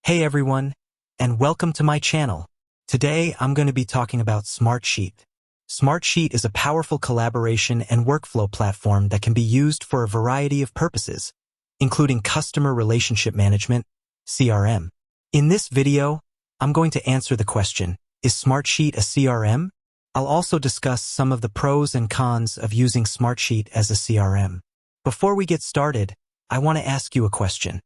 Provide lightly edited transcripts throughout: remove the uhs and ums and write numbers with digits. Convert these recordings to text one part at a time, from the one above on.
Hey everyone, and welcome to my channel. Today I'm going to be talking about Smartsheet. Smartsheet is a powerful collaboration and workflow platform that can be used for a variety of purposes, including customer relationship management, CRM. In this video, I'm going to answer the question, is Smartsheet a CRM? I'll also discuss some of the pros and cons of using Smartsheet as a CRM. Before we get started, I want to ask you a question.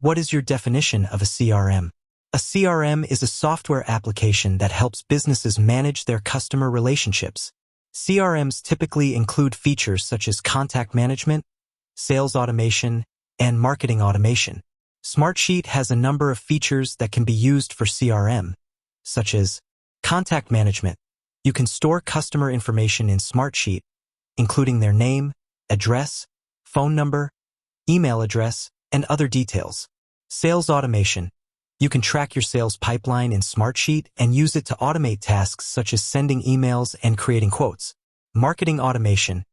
What is your definition of a CRM? A CRM is a software application that helps businesses manage their customer relationships. CRMs typically include features such as contact management, sales automation, and marketing automation. Smartsheet has a number of features that can be used for CRM, such as contact management. You can store customer information in Smartsheet, including their name, address, phone number, email address, and other details. Sales automation. You can track your sales pipeline in Smartsheet and use it to automate tasks such as sending emails and creating quotes. Marketing automation.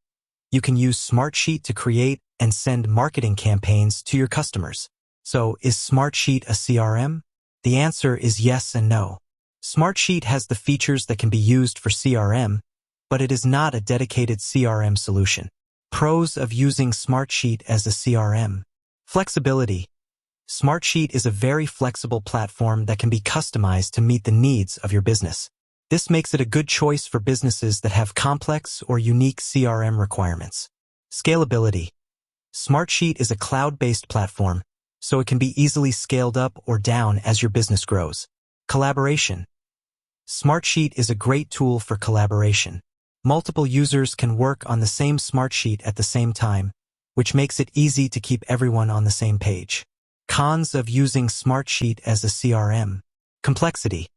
You can use Smartsheet to create and send marketing campaigns to your customers. So, is Smartsheet a CRM? The answer is yes and no. Smartsheet has the features that can be used for CRM, but it is not a dedicated CRM solution. Pros of using Smartsheet as a CRM. Flexibility. Smartsheet is a very flexible platform that can be customized to meet the needs of your business. This makes it a good choice for businesses that have complex or unique CRM requirements. Scalability. Smartsheet is a cloud-based platform, so it can be easily scaled up or down as your business grows. Collaboration. Smartsheet is a great tool for collaboration. Multiple users can work on the same Smartsheet at the same time, which makes it easy to keep everyone on the same page. Cons of using Smartsheet as a CRM. Complexity.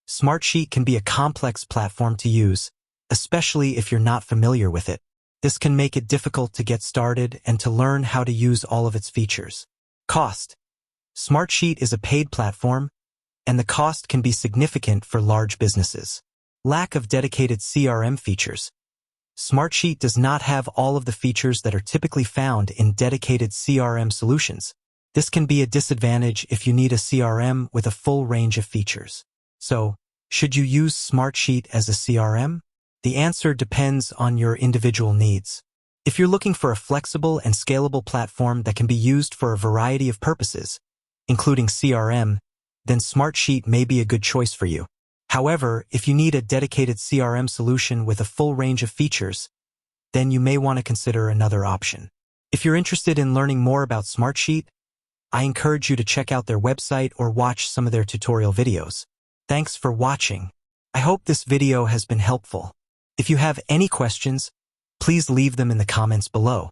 Smartsheet can be a complex platform to use, especially if you're not familiar with it. This can make it difficult to get started and to learn how to use all of its features. Cost. Smartsheet is a paid platform, and the cost can be significant for large businesses. Lack of dedicated CRM features. Smartsheet does not have all of the features that are typically found in dedicated CRM solutions. This can be a disadvantage if you need a CRM with a full range of features. So, should you use Smartsheet as a CRM? The answer depends on your individual needs. If you're looking for a flexible and scalable platform that can be used for a variety of purposes, including CRM, then Smartsheet may be a good choice for you. However, if you need a dedicated CRM solution with a full range of features, then you may want to consider another option. If you're interested in learning more about Smartsheet, I encourage you to check out their website or watch some of their tutorial videos. Thanks for watching. I hope this video has been helpful. If you have any questions, please leave them in the comments below.